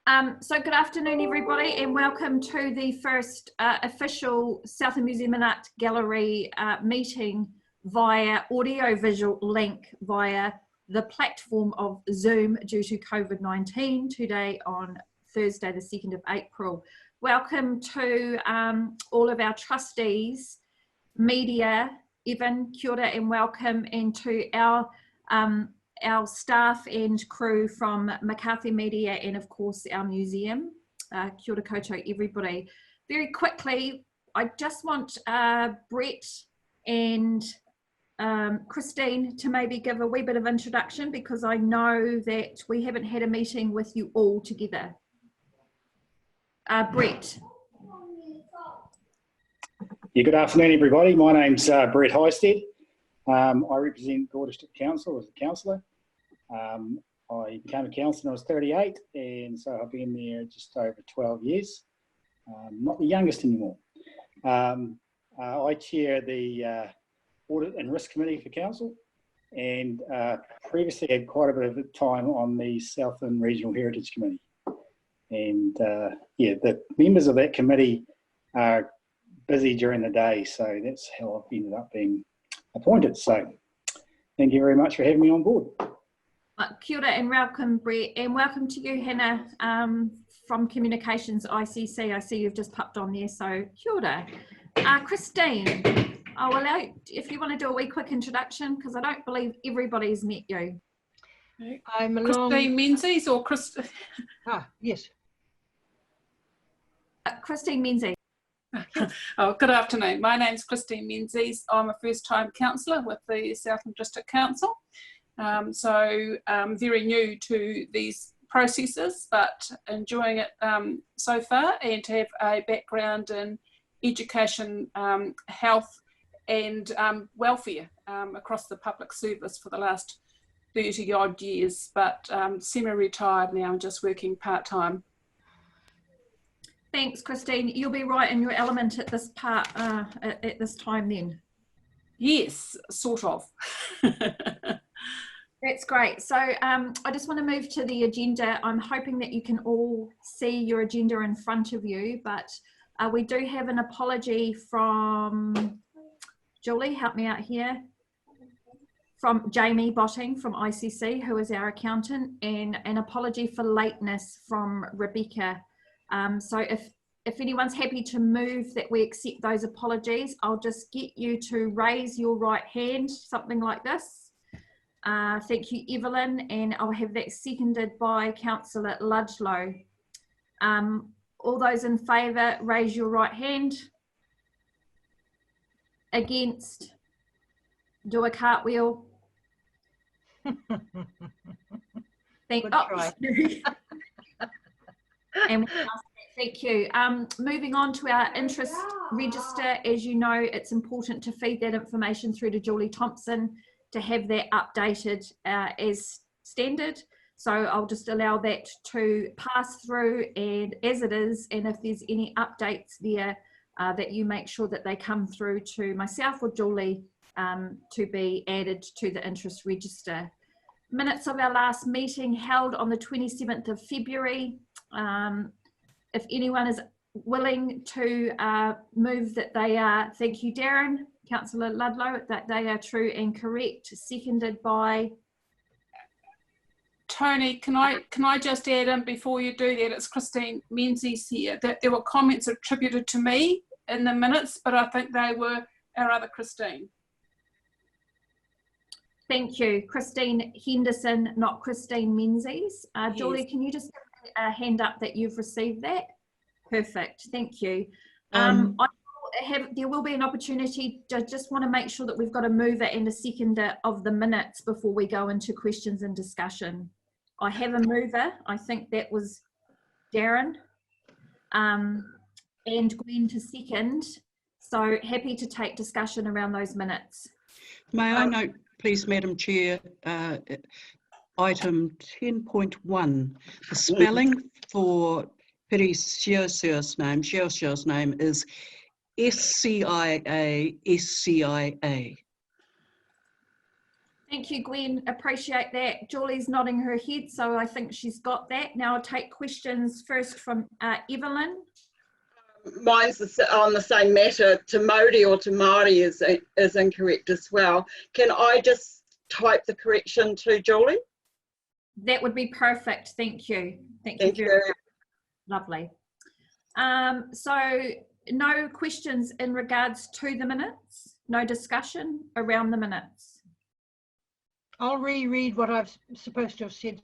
So good afternoon, everybody, and welcome to the first official Southland Museum and Art Gallery meeting via audio-visual link via the platform of Zoom due to COVID-19 today on Thursday, the 2nd of April. Welcome to all of our trustees, media, Evan, kia ora and welcome, and to our staff and crew from McCarthy Media and of course our museum. Kia ora koutou everybody. Very quickly, I just want Bret and Christine to maybe give a wee bit of introduction because I know that we haven't had a meeting with you all together. Bret. Yeah, good afternoon everybody. My name's Bret Highsted. I represent Gorda District Council as a councillor. I became a councillor when I was 38, and so I've been there just over 12 years. Not the youngest anymore. I chair the Audit and Risk Committee for Council, and previously had quite a bit of time on the Southland Regional Heritage Committee. And yeah, the members of that committee are busy during the day, so that's how I've ended up being appointed. So thank you very much for having me on board. Kia ora and welcome, Bret, and welcome to you, Hannah, from Communications ICC. I see you've just popped on there, so kia ora. Christine, I'll allow you, if you want to do a wee quick introduction, because I don't believe everybody's met you. I'm Christine Menzies or Chris? Yes. Christine Menzies. Oh, good afternoon. My name's Christine Menzies. I'm a first-time councillor with the Southland District Council. So I'm very new to these processes, but enjoying it so far, and to have a background in education, health and welfare across the public service for the last 30 odd years, but semi-retired now and just working part-time. Thanks, Christine. You'll be right in your element at this part, at this time then. Yes, sort of. That's great. So I just want to move to the agenda. I'm hoping that you can all see your agenda in front of you, but we do have an apology from Julie, help me out here, from Jamie Botting from ICC, who is our accountant, and an apology for lateness from Rebecca. So if anyone's happy to move that we accept those apologies, I'll just get you to raise your right hand, something like this. Thank you, Evelyn, and I'll have that seconded by Councillor Ludlow. All those in favour, raise your right hand. Against, do a cartwheel. Thank you. Moving on to our interest register. As you know, it's important to feed that information through to Julie Thompson to have that updated as standard. So I'll just allow that to pass through and as it is, and if there's any updates there, that you make sure that they come through to myself or Julie to be added to the interest register. Minutes of our last meeting held on the 27th of February. If anyone is willing to move that they are, thank you Darren, Councillor Ludlow, that they are true and correct, seconded by... Toni, can I just add in before you do that, it's Christine Menzies here, that there were comments attributed to me in the minutes, but I think they were our other Christine. Thank you. Christine Henderson, not Christine Menzies. Yes. Julie, can you just give me a hand up that you've received that? Perfect, thank you. There will be an opportunity, just want to make sure that we've got a mover and a seconder of the minutes before we go into questions and discussion. I have a mover, I think that was Darren, and Gwen to second, so happy to take discussion around those minutes. May I note, please, Madam Chair, item 10.1, the spelling for Piri Xiaoxiao's name is SCIA, SCIA. Thank you, Gwen. Appreciate that. Julie's nodding her head, so I think she's got that. Now I'll take questions first from Evelyn. Mine's on the same matter. Te Māori or Te Māori is incorrect as well. Can I just type the correction to Julie? That would be perfect. Thank you. Thank you very much. Lovely. So no questions in regards to the minutes? No discussion around the minutes? I'll reread what I've supposed to have said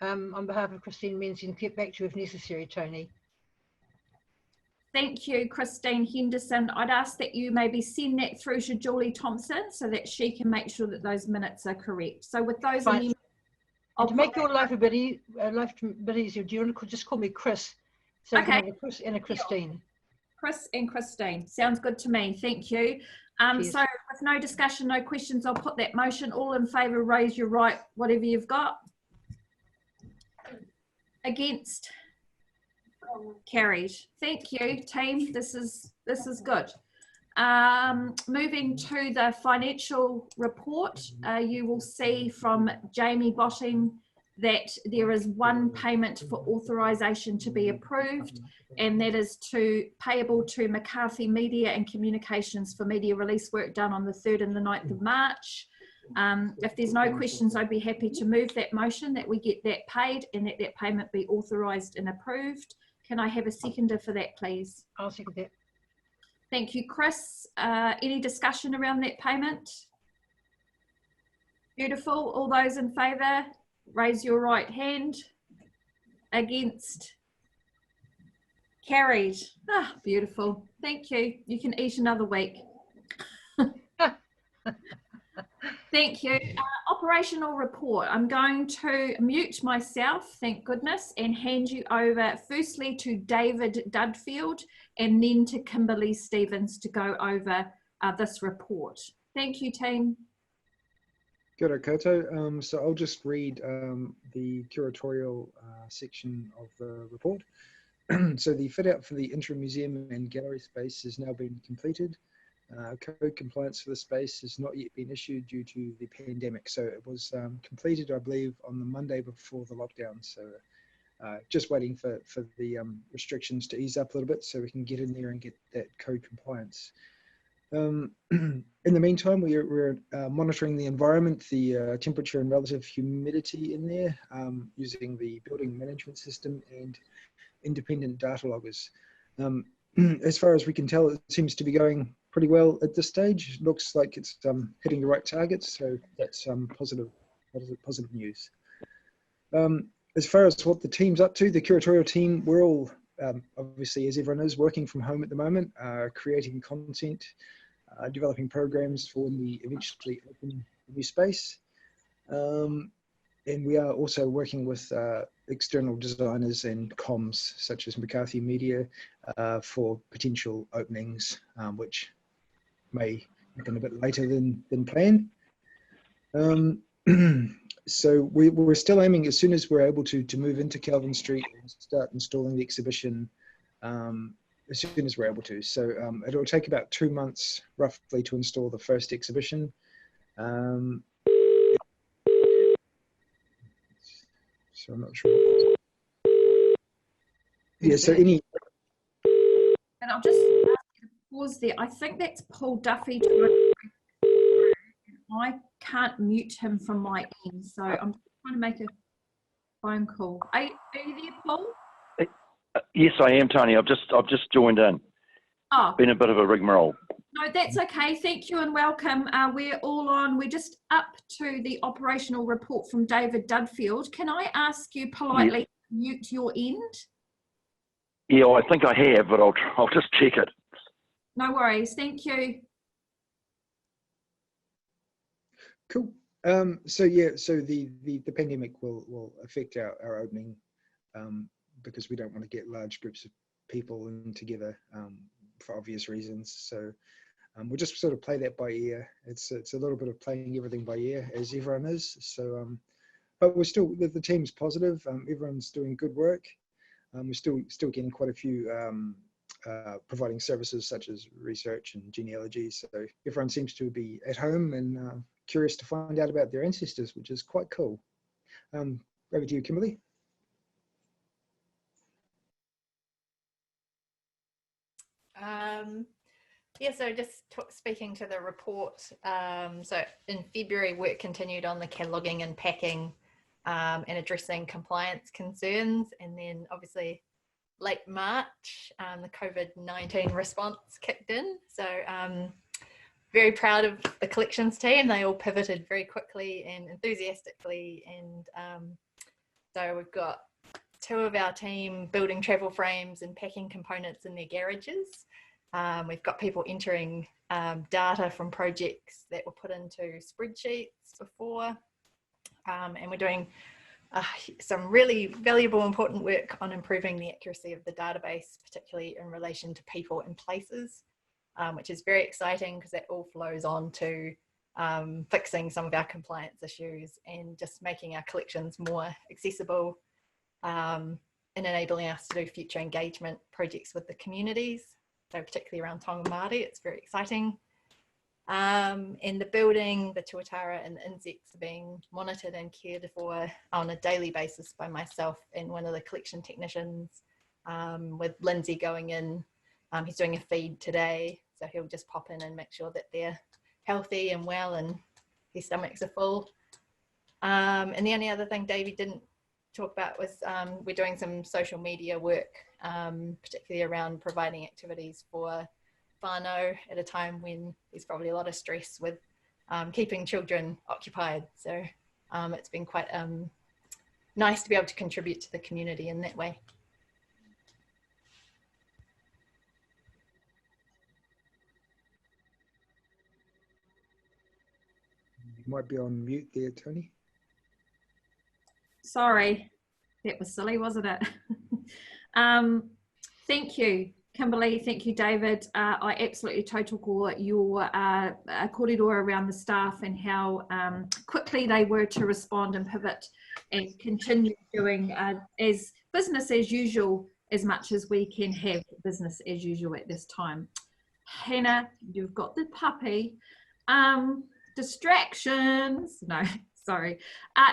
on behalf of Christine Menzies and get back to you if necessary, Toni. Thank you, Christine Henderson. I'd ask that you maybe send that through to Julie Thompson so that she can make sure that those minutes are correct. So with those amendments, to make your life a bit easier, do you want to just call me Chris? So you can have a Chris and a Christine. Chris and Christine. Sounds good to me. Thank you. So with no discussion, no questions, I'll put that motion. All in favour, raise your right, whatever you've got. Against? Carried. Thank you, team. This is good. Moving to the financial report, you will see from Jamie Botting that there is one payment for authorisation to be approved, and that is payable to McCarthy Media and Communications for media release work done on the 3rd and the 9th of March. If there's no questions, I'd be happy to move that motion that we get that paid and that that payment be authorised and approved. Can I have a seconder for that, please? I'll second that. Thank you, Chris. Any discussion around that payment? Beautiful. All those in favour, raise your right hand. Against? Carried. Ah, beautiful. Thank you. You can eat another week. Thank you. Operational report. I'm going to mute myself, thank goodness, and hand you over firstly to David Dudfield and then to Kimberley Stevens to go over this report. Thank you, team. Kia ora koutou. So I'll just read the curatorial section of the report. So the fit out for the interim museum and gallery space has now been completed. Code compliance for the space has not yet been issued due to the pandemic. So it was completed, I believe, on the Monday before the lockdown. So just waiting for the restrictions to ease up a little bit so we can get in there and get that code compliance. In the meantime, we're monitoring the environment, the temperature and relative humidity in there, using the building management system and independent data loggers. As far as we can tell, it seems to be going pretty well at this stage. It looks like it's hitting the right targets, so that's positive news. As far as what the team's up to, the curatorial team, we're all, obviously, as everyone is, working from home at the moment, creating content, developing programs for when we eventually open the new space. And we are also working with external designers and comms, such as McCarthy Media, for potential openings, which may happen a bit later than planned. So we're still aiming, as soon as we're able to move into Kelvin Street and start installing the exhibition, as soon as we're able to. So it'll take about 2 months roughly to install the first exhibition. So I'm not sure. Yeah, so any... And I'll just pause there. I think that's Paul Duffy. I can't mute him from my end, so I'm trying to make a phone call. Are you there, Paul? Yes, I am, Toni. I've just joined in. Oh, been a bit of a rigmarole. No, that's okay. Thank you and welcome. We're all on. We're just up to the operational report from David Dudfield. Can I ask you politely to mute your end? Yeah, I think I have, but I'll just check it. No worries. Thank you. Cool. So yeah, so the pandemic will affect our opening, because we don't want to get large groups of people in together for obvious reasons. So we'll just sort of play that by ear. It's a little bit of playing everything by ear, as everyone is. So, but we're still, the team's positive. Everyone's doing good work. We're still getting quite a few providing services such as research and genealogy. So everyone seems to be at home and curious to find out about their ancestors, which is quite cool. Over to you, Kimberley. Yeah, so just speaking to the report, so in February work continued on the cataloguing and packing and addressing compliance concerns, and then obviously late March the COVID-19 response kicked in. So very proud of the collections team. They all pivoted very quickly and enthusiastically, and so we've got 2 of our team building travel frames and packing components in their garages. We've got people entering data from projects that were put into spreadsheets before, and we're doing some really valuable, important work on improving the accuracy of the database, particularly in relation to people and places, which is very exciting because that all flows on to fixing some of our compliance issues and just making our collections more accessible and enabling us to do future engagement projects with the communities. So particularly around Tonga Māori, it's very exciting. In the building, the tuatara and the insects are being monitored and cared for on a daily basis by myself and one of the collection technicians, with Lindsay going in. He's doing a feed today, so he'll just pop in and make sure that they're healthy and well and their stomachs are full. And the only other thing Davey didn't talk about was we're doing some social media work, particularly around providing activities for whānau at a time when there's probably a lot of stress with keeping children occupied. So it's been quite nice to be able to contribute to the community in that way. You might be on mute there, Toni. Sorry, that was silly, wasn't it? Thank you, Kimberley. Thank you, David. I absolutely tautoko your kōrero around the staff and how quickly they were to respond and pivot and continue doing as business as usual, as much as we can have business as usual at this time. Hannah, you've got the puppy. Distractions. No, sorry.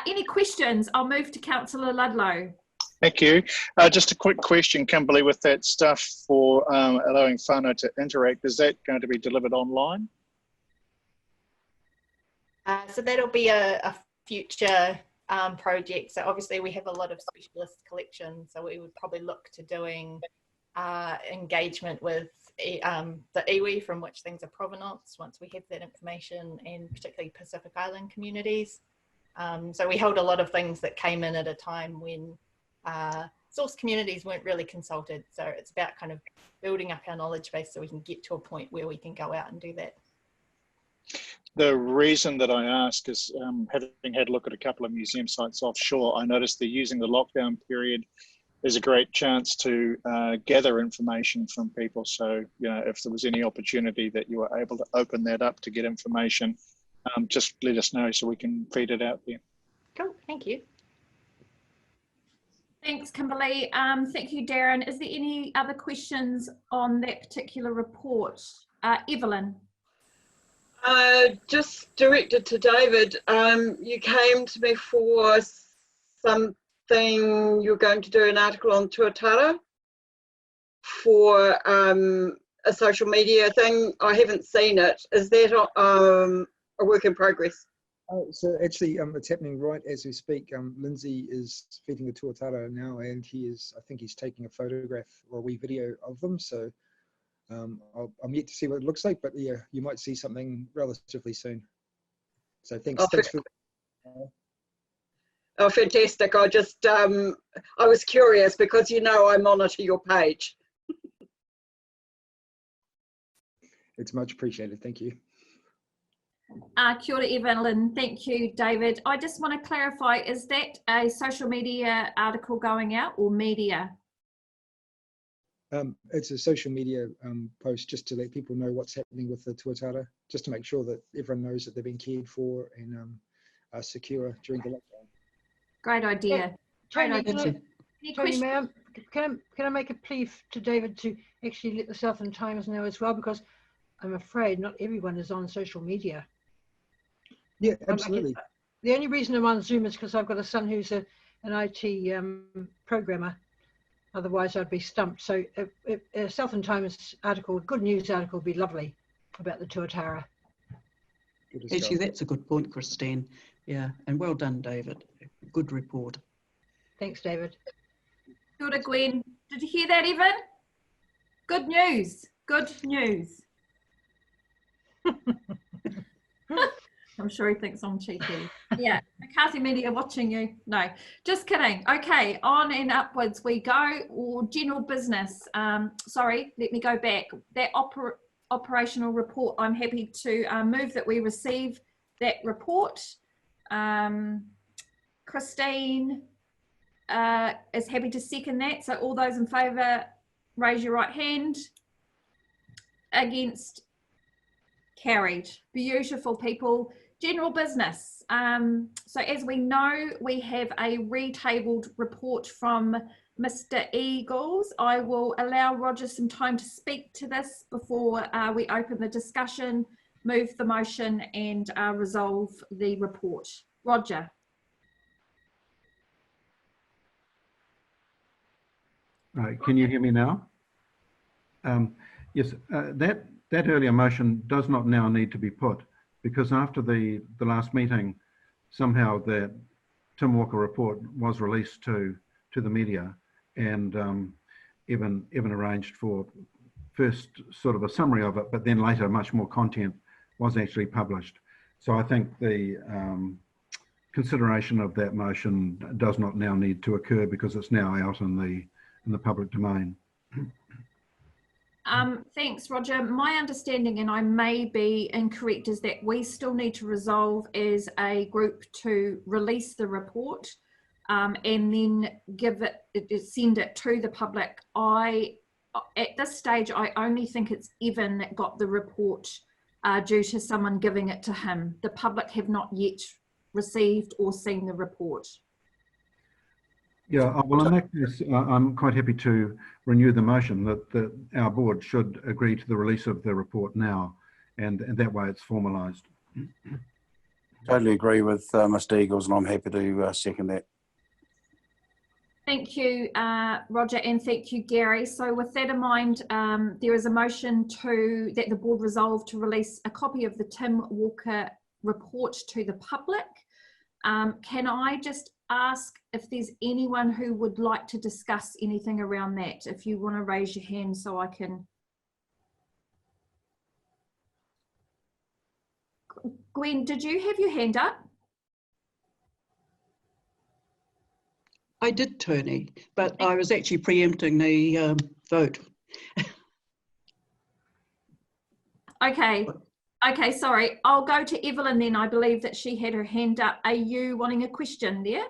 Any questions? I'll move to Councillor Ludlow. Thank you. Just a quick question, Kimberley, with that stuff for allowing whānau to interact, is that going to be delivered online? So that'll be a future project. So obviously we have a lot of specialist collections, so we would probably look to doing engagement with the iwi from which things are provenance once we have that information, and particularly Pacific Island communities. So we hold a lot of things that came in at a time when source communities weren't really consulted. So it's about kind of building up our knowledge base so we can get to a point where we can go out and do that. The reason that I ask is having had a look at a couple of museum sites offshore, I noticed they're using the lockdown period as a great chance to gather information from people. So, you know, if there was any opportunity that you were able to open that up to get information, just let us know so we can feed it out there. Cool, thank you. Thanks, Kimberley. Thank you, Darren. Is there any other questions on that particular report? Evelyn. Just directed to David, you came to me for something, you're going to do an article on tuatara for a social media thing. I haven't seen it. Is that a work in progress? So actually, it's happening right as we speak. Lindsay is feeding the tuatara now, and I think he's taking a photograph or a wee video of them. So I'm yet to see what it looks like, but yeah, you might see something relatively soon. So thanks. Thanks for. Oh, fantastic! I just I was curious because you know I monitor your page. It's much appreciated. Thank you. Kia ora, Evelyn. Thank you, David. I just want to clarify, is that a social media article going out or media? It's a social media post just to let people know what's happening with the tuatara, just to make sure that everyone knows that they're being cared for and are secure during the lockdown. Great idea. Toni, Any questions? can I make a plea to David to actually let the Southland Times know as well, because I'm afraid not everyone is on social media. Yeah, Okay. absolutely. The only reason I'm on Zoom is because I've got a son who's an IT programmer. Otherwise, I'd be stumped. So a Southland Times article, good news article, would be lovely about the Tuatara. Good as Actually, gold. that's a good point, Christine. Yeah, and well done, David. Good report. Thanks, David. Kia ora, Gwen. Did you hear that, Evan? Good news. Good news. I'm sure he thinks I'm cheeky. Yeah, McCarthy Media watching you. No, just kidding. Okay, on and upwards we go. Or general business. Sorry, let me go back. That operational report, I'm happy to move that we receive that report. Christine is happy to second that. So all those in favour, raise your right hand. Against, carried. Beautiful, people. General business. So as we know, we have a retabled report from Mr. Eagles. I will allow Roger some time to speak to this before we open the discussion, move the motion and resolve the report. Roger. Right, can you hear me now? Yes, that earlier motion does not now need to be put, because after the last meeting, somehow the Tim Walker report was released to the media, and Evan arranged for first sort of a summary of it, but then later much more content was actually published. So I think the consideration of that motion does not now need to occur because it's now out in the public domain. Thanks, Roger. My understanding, and I may be incorrect, is that we still need to resolve as a group to release the report and then send it to the public. At this stage, I only think it's Evan that got the report due to someone giving it to him. The public have not yet received or seen the report. Yeah, well, in that case, I'm quite happy to renew the motion that our board should agree to the release of the report now, and that way it's formalised. Totally agree with Mr. Eagles, and I'm happy to second that. Thank you, Roger, and thank you, Gary. So with that in mind, there is a motion that the board resolve to release a copy of the Tim Walker report to the public. Can I just ask if there's anyone who would like to discuss anything around that? If you want to raise your hand so I can. Gwen, did you have your hand up? I did, Toni, but I was actually preempting the vote. Okay, sorry. I'll go to Evelyn then. I believe that she had her hand up. Are you wanting a question there?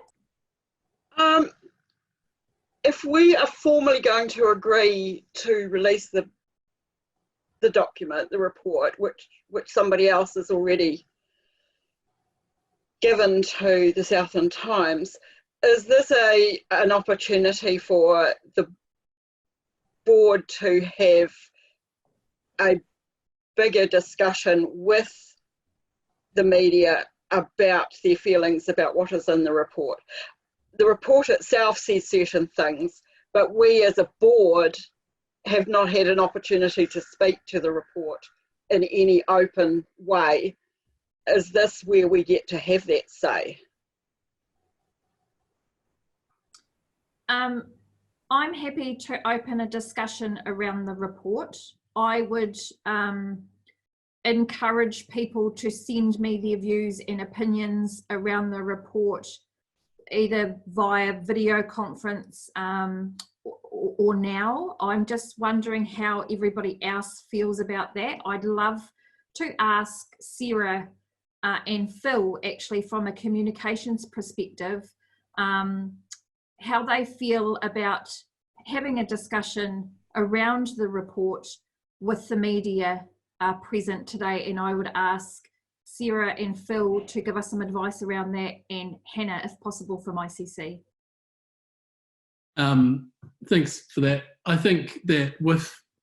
If we are formally going to agree to release the document, the report, which somebody else has already given to the Southland Times, is this an opportunity for the board to have a bigger discussion with the media about their feelings about what is in the report? The report itself says certain things, but we as a board have not had an opportunity to speak to the report in any open way. Is this where we get to have that say? I'm happy to open a discussion around the report. I would encourage people to send me their views and opinions around the report, either via video conference or now. I'm just wondering how everybody else feels about that. I'd love to ask Sarah and Phil, actually, from a communications perspective, how they feel about having a discussion around the report with the media present today. And I would ask Sarah and Phil to give us some advice around that, and Hannah, if possible, from ICC. Thanks for that. I think that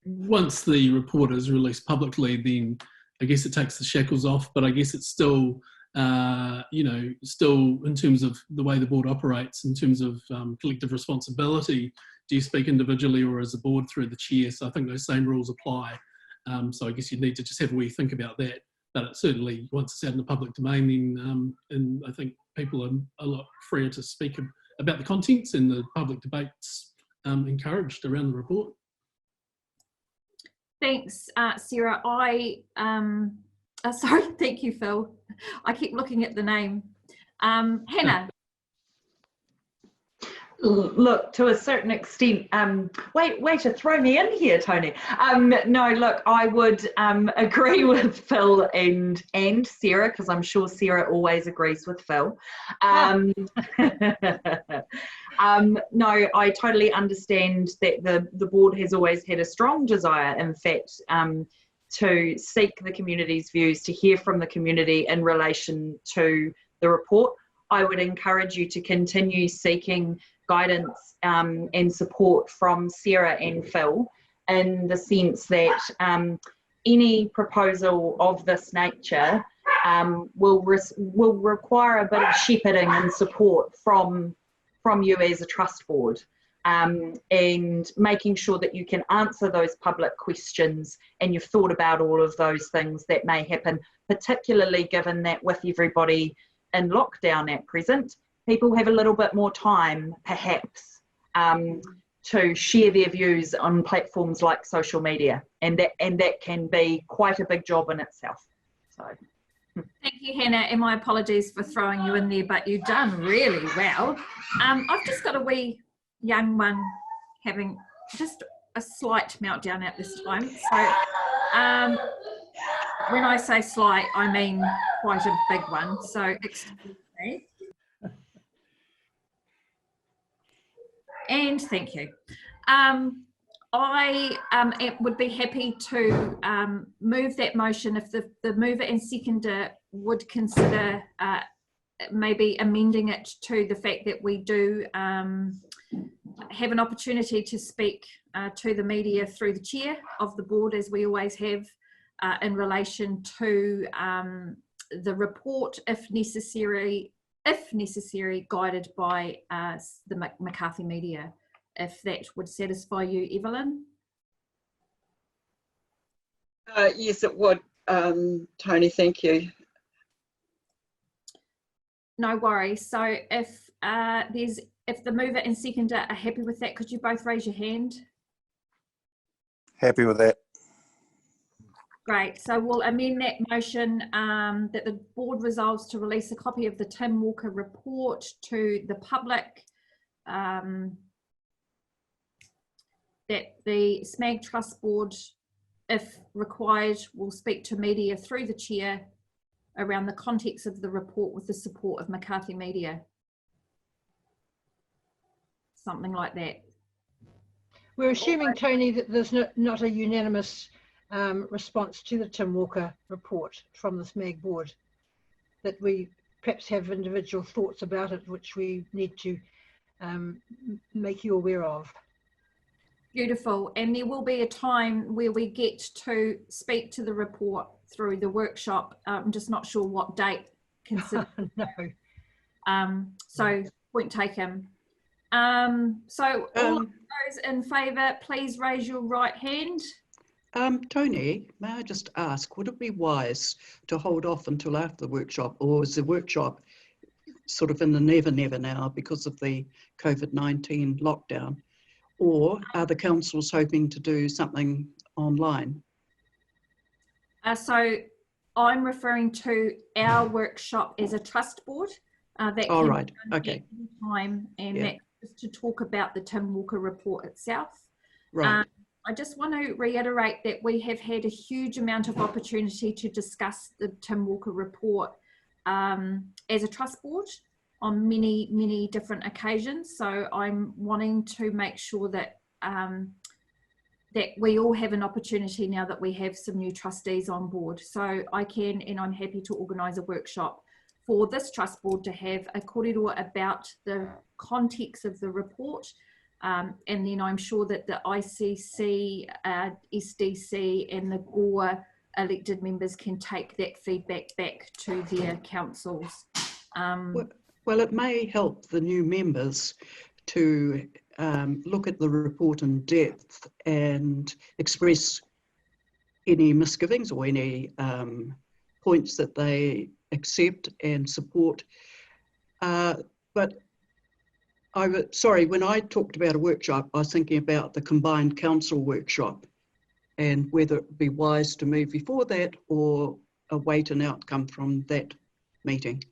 once the report is released publicly, then I guess it takes the shackles off, but I guess it's still you know, still in terms of the way the board operates, in terms of collective responsibility, do you speak individually or as a board through the chair? So I think those same rules apply. So I guess you need to just have a wee think about that. But it certainly, once it's out in the public domain, then and I think people are a lot freer to speak about the contents, and the public debates encouraged around the report. Thanks, Sarah. Sorry, thank you, Phil. I keep looking at the name. Hannah. Look, to a certain extent, way to throw me in here, Toni. No, look, I would agree with Phil and Sarah, because I'm sure Sarah always agrees with Phil. No, I totally understand that the board has always had a strong desire, in fact, to seek the community's views, to hear from the community in relation to the report. I would encourage you to continue seeking guidance and support from Sarah and Phil, in the sense that any proposal of this nature will require a bit of shepherding and support from you as a trust board, and making sure that you can answer those public questions and you've thought about all of those things that may happen, particularly given that with everybody in lockdown at present, people have a little bit more time, perhaps, to share their views on platforms like social media, and that can be quite a big job in itself. So, thank you, Hannah, and my apologies for throwing you in there, but you've done really well. I've just got a wee young one having just a slight meltdown at this time. So, when I say slight, I mean quite a big one. So, excuse me. And thank you. I would be happy to move that motion if the mover and seconder would consider maybe amending it to the fact that we do have an opportunity to speak to the media through the chair of the board, as we always have, in relation to the report, if necessary, guided by the McCarthy media, if that would satisfy you, Evelyn. Yes, it would, Toni, thank you. No worries. So if the mover and seconder are happy with that, could you both raise your hand? Happy with that. Great. So we'll amend that motion that the board resolves to release a copy of the Tim Walker report to the public, that the SMAG Trust Board, if required, will speak to media through the chair around the context of the report with the support of McCarthy Media. Something like that. We're assuming, Toni, that there's not a unanimous response to the Tim Walker report from the SMAG board, that we perhaps have individual thoughts about it which we need to make you aware of. Beautiful. And there will be a time where we get to speak to the report through the workshop. I'm just not sure what date. No. So point taken. So all of those in favour, please raise your right hand. Toni, may I just ask, would it be wise to hold off until after the workshop, or is the workshop sort of in the never now because of the COVID-19 lockdown? Or are the councils hoping to do something online? So I'm referring to our workshop as a trust board. That oh, can right. be done Okay. at any time, and Yeah. that's to talk about the Tim Walker report itself. Right. I just want to reiterate that we have had a huge amount of opportunity to discuss the Tim Walker report as a trust board on many different occasions. So I'm wanting to make sure that that we all have an opportunity now that we have some new trustees on board. So I can, and I'm happy to organise a workshop for this trust board to have a kōrero about the context of the report. And then I'm sure that the ICC, SDC and the GOR elected members can take that feedback back to their councils. Well, it may help the new members to look at the report in depth and express any misgivings or any points that they accept and support. But sorry, when I talked about a workshop, I was thinking about the combined council workshop and whether it would be wise to move before that or await an outcome from that meeting.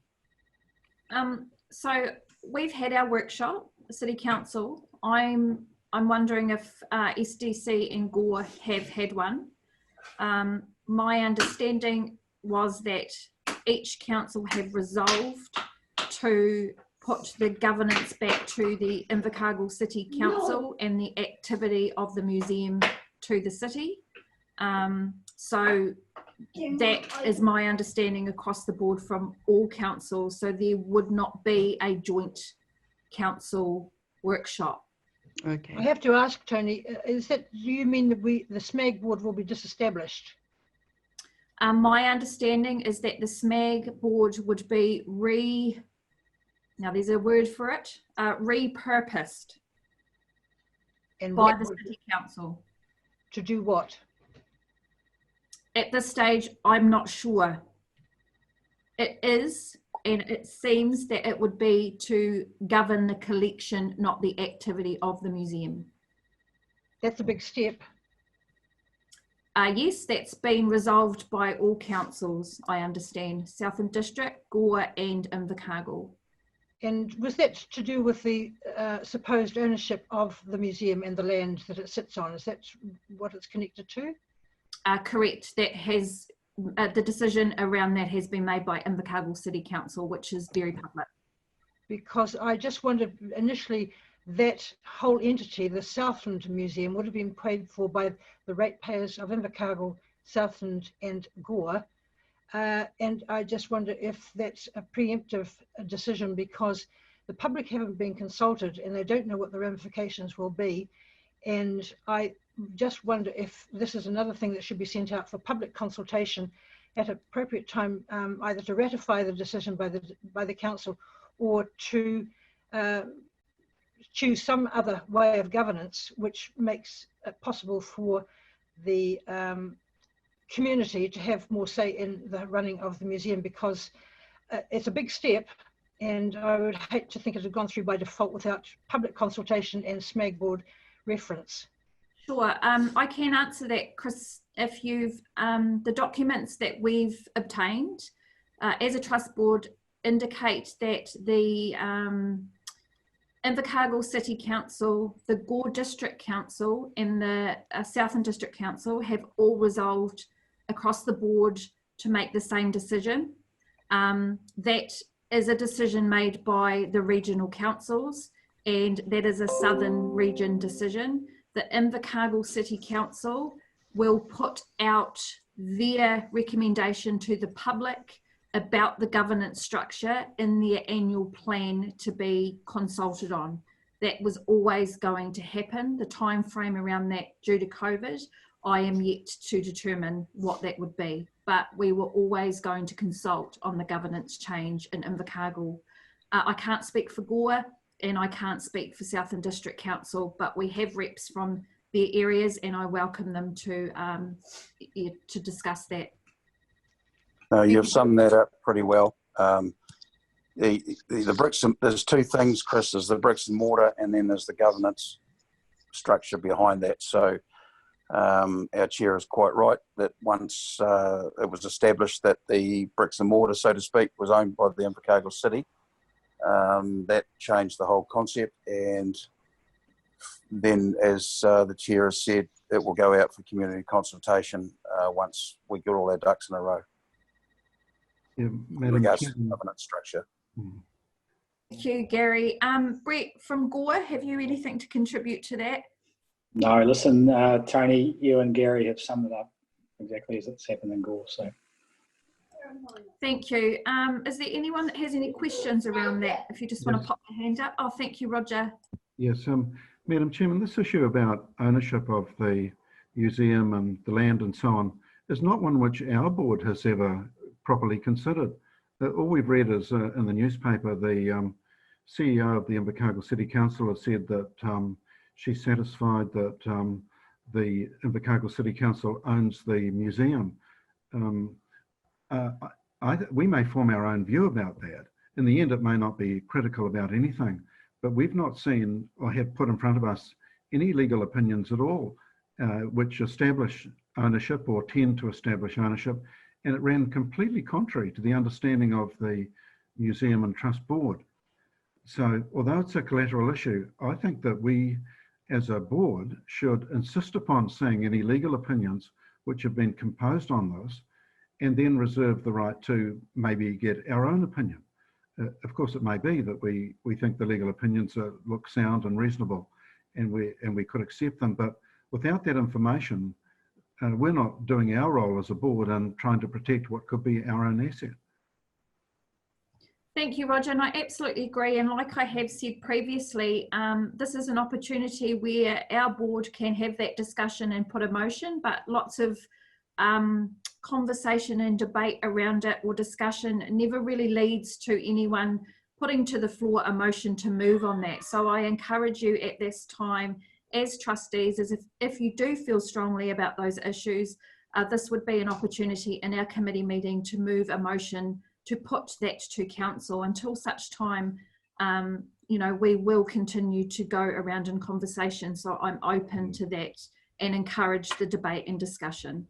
So we've had our workshop, City Council. I'm wondering if SDC and Gore have had one. My understanding was that each council have resolved to put the governance back to the Invercargill City Council and the activity of the museum to the city. So that is my understanding across the board from all councils. So there would not be a joint council workshop. Okay. I have to ask, Toni, do you mean that the SMAG board will be disestablished? My understanding is that the SMAG board would be now there's a word for it, repurposed by the City Council. To do what? At this stage, I'm not sure. It is, and it seems that it would be to govern the collection, not the activity of the museum. That's a big step. Yes, that's been resolved by all councils, I understand. Southland District, Gore and Invercargill. And was that to do with the supposed ownership of the museum and the land that it sits on? Is that what it's connected to? Correct. That has the decision around that has been made by Invercargill City Council, which is very public. Because I just wondered initially that whole entity, the Southland Museum, would have been paid for by the ratepayers of Invercargill, Southland and Gore. And I just wonder if that's a preemptive decision because the public haven't been consulted and they don't know what the ramifications will be. And I just wonder if this is another thing that should be sent out for public consultation at an appropriate time, either to ratify the decision by the council or to choose some other way of governance which makes it possible for the community to have more say in the running of the museum, because it's a big step and I would hate to think it had gone through by default without public consultation and SMAG board reference. Sure, I can answer that, Chris. If you've the documents that we've obtained as a trust board indicate that the Invercargill City Council, the Gore District Council and the Southland District Council have all resolved across the board to make the same decision. That is a decision made by the regional councils and that is a Southern region decision. The Invercargill City Council will put out their recommendation to the public about the governance structure in their annual plan to be consulted on. That was always going to happen. The time frame around that due to COVID, I am yet to determine what that would be, but we were always going to consult on the governance change in Invercargill. I can't speak for Gore and I can't speak for Southland District Council, but we have reps from their areas and I welcome them to discuss that. You've summed that up pretty well. The bricks and, there's two things, Chris, there's the bricks and mortar and then there's the governance structure behind that. So our chair is quite right that once it was established that the bricks and mortar, so to speak, was owned by the Invercargill City, that changed the whole concept. And then, as the chair has said, it will go out for community consultation once we get all our ducks in a row. Yeah, Madam regards Chair. to governance structure. Thank you, Gary. Bret from Gore, have you anything to contribute to that? No, listen, Toni, you and Gary have summed it up exactly as it's happened in Gore. So, thank you. Is there anyone that has any questions around that? If you just want to pop your hand up. Oh, thank you, Roger. Yes, Madam Chairman, this issue about ownership of the museum and the land and so on, is not one which our board has ever properly considered. All we've read is in the newspaper, the CEO of the Invercargill City Council has said that she's satisfied that the Invercargill City Council owns the museum. We may form our own view about that. In the end, it may not be critical about anything, but we've not seen or have put in front of us any legal opinions at all which establish ownership or tend to establish ownership, and it ran completely contrary to the understanding of the Museum and Trust Board. So although it's a collateral issue, I think that we as a board should insist upon seeing any legal opinions which have been composed on this, and then reserve the right to maybe get our own opinion. Of course, it may be that we think the legal opinions look sound and reasonable, and we could accept them, but without that information, we're not doing our role as a board and trying to protect what could be our own asset. Thank you, Roger, and I absolutely agree. And like I have said previously, this is an opportunity where our board can have that discussion and put a motion, but lots of conversation and debate around it or discussion never really leads to anyone putting to the floor a motion to move on that. So I encourage you at this time as trustees, as if you do feel strongly about those issues, this would be an opportunity in our committee meeting to move a motion to put that to council. Until such time, you know, we will continue to go around in conversation. So I'm open to that and encourage the debate and discussion.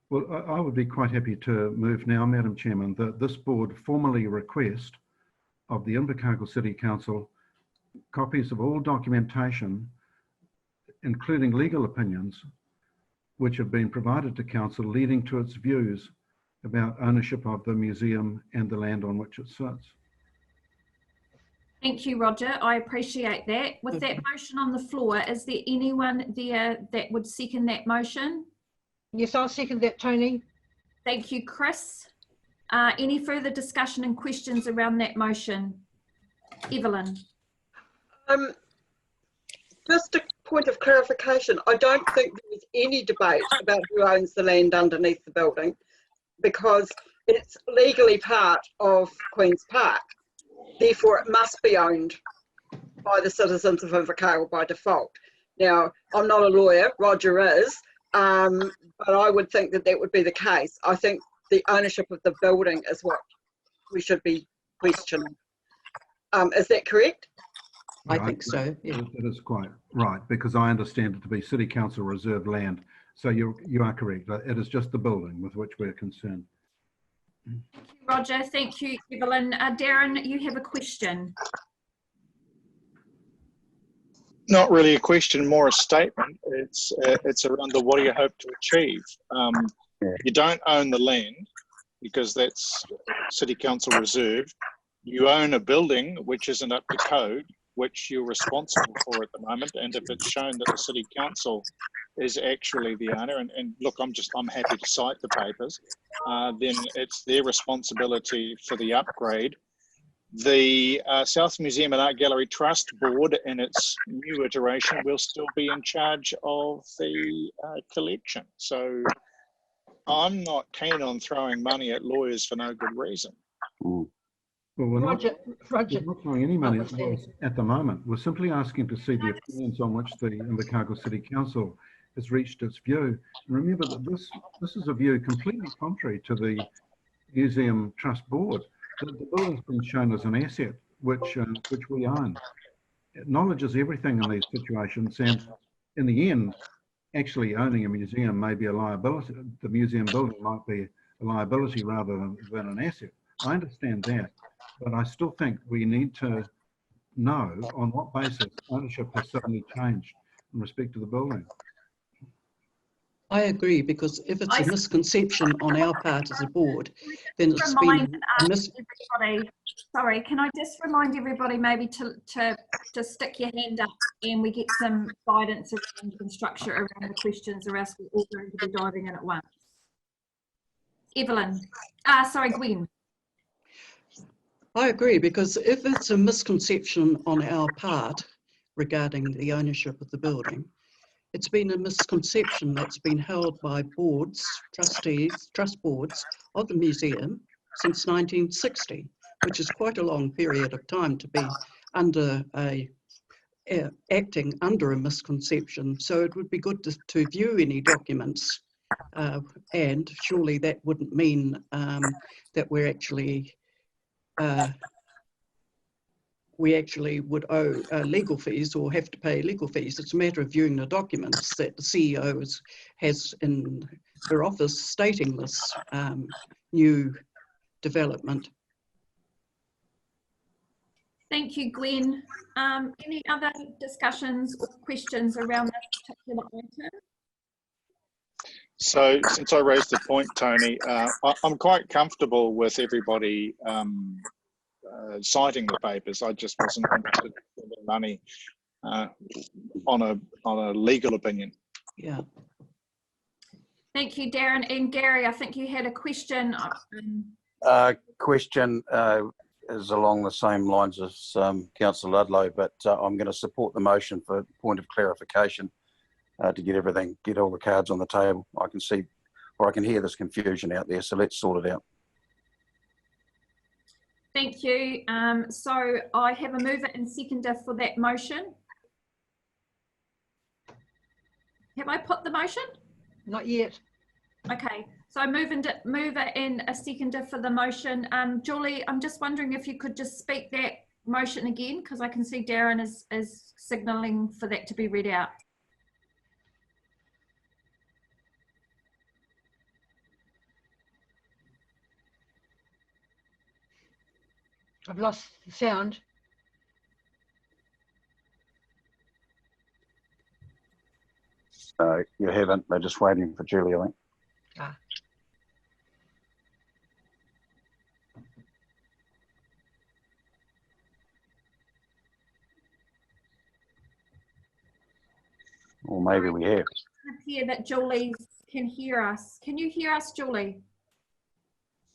Well, I would be quite happy to move now, Madam Chairman, that this board formally request of the Invercargill City Council copies of all documentation, including legal opinions, which have been provided to council leading to its views about ownership of the museum and the land on which it sits. Thank you, Roger. I appreciate that. With that motion on the floor, is there anyone there that would second that motion? Yes, I'll second that, Toni. Thank you, Chris. Any further discussion and questions around that motion? Evelyn. Just a point of clarification. I don't think there is any debate about who owns the land underneath the building, because it's legally part of Queen's Park. Therefore, it must be owned by the citizens of Invercargill by default. Now, I'm not a lawyer, Roger is, but I would think that that would be the case. I think the ownership of the building is what we should be questioning. Is that correct? I think so, yeah. That is quite right, because I understand it to be City Council reserved land. So you are correct. It is just the building with which we're concerned. Thank you, Roger. Thank you, Evelyn. Darren, you have a question. Not really a question, more a statement. It's around the what do you hope to achieve. You don't own the land because that's City Council reserved. You own a building which isn't up to code, which you're responsible for at the moment. And if it's shown that the City Council is actually the owner, and look, I'm happy to cite the papers, then it's their responsibility for the upgrade. The South Museum and Art Gallery Trust Board in its new iteration will still be in charge of the collection. So I'm not keen on throwing money at lawyers for no good reason. Well, we're not throwing any money at lawyers at the moment. We're simply asking to see the opinions on which the Invercargill City Council has reached its view. And remember that this is a view completely contrary to the Museum Trust Board. The building's been shown as an asset which we own. Knowledge is everything in these situations, and in the end, actually owning a museum may be a liability. The museum building might be a liability rather than an asset. I understand that, but I still think we need to know on what basis ownership has suddenly changed in respect to the building. I agree, because if it's a misconception on our part as a board, then it's been everybody. Sorry, can I just remind everybody maybe to stick your hand up and we get some guidance and some structure around the questions, or else we're all going to be diving in at once. Evelyn, sorry, Gwen. I agree, because if it's a misconception on our part regarding the ownership of the building, it's been a misconception that's been held by boards, trustees, trust boards of the museum since 1960, which is quite a long period of time to be under acting under a misconception. So it would be good to view any documents, and surely that wouldn't mean that we actually would owe legal fees or have to pay legal fees. It's a matter of viewing the documents that the CEO has in her office stating this new development. Thank you, Gwen. Any other discussions or questions around this particular item? So since I raised the point, Toni, I'm quite comfortable with everybody citing the papers. I just wasn't interested in spending money on a legal opinion. Yeah. Thank you, Darren. And Gary, I think you had a question. Question is along the same lines as Councillor Ludlow, but I'm going to support the motion for point of clarification to get all the cards on the table. I can see, or I can hear this confusion out there, so let's sort it out. Thank you. So I have a mover and seconder for that motion. Have I put the motion? Not yet. Okay, so mover and a seconder for the motion. Julie, I'm just wondering if you could just speak that motion again, because I can see Darren is signalling for that to be read out. I've lost the sound. You haven't, they're just waiting for Julie, I think. Ah. Or maybe we have. Here that Julie can hear us. Can you hear us, Julie?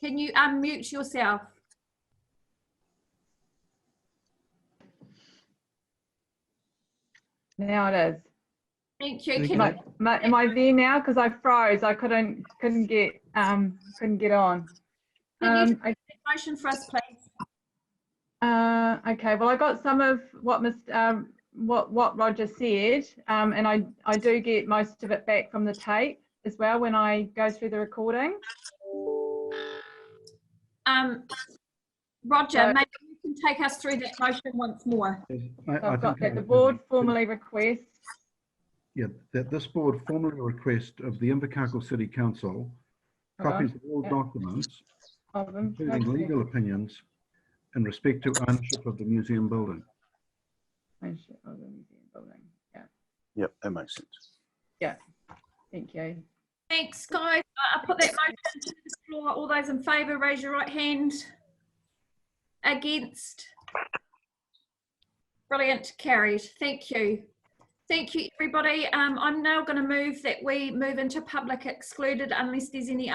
Can you unmute yourself? Now it is. Thank you. Am I there now? Because I froze. I couldn't get on. Can you make a motion for us, please? Okay. Well, I got some of what what Roger said, and I do get most of it back from the tape as well when I go through the recording. Roger, So, maybe you can take us through that motion once more. I've got that the board formally requests. Yeah, that this board formally request of the Invercargill City Council copies of all documents, including legal opinions, in respect to ownership of the museum building. Ownership of the museum building. Yeah. Yep, that makes sense. Yeah. Thank you. Thanks, guys. I put that motion to the floor. All those in favour, raise your right hand. Against? Brilliant, carried. Thank you. Thank you, everybody. I'm now going to move that we move into public excluded unless there's any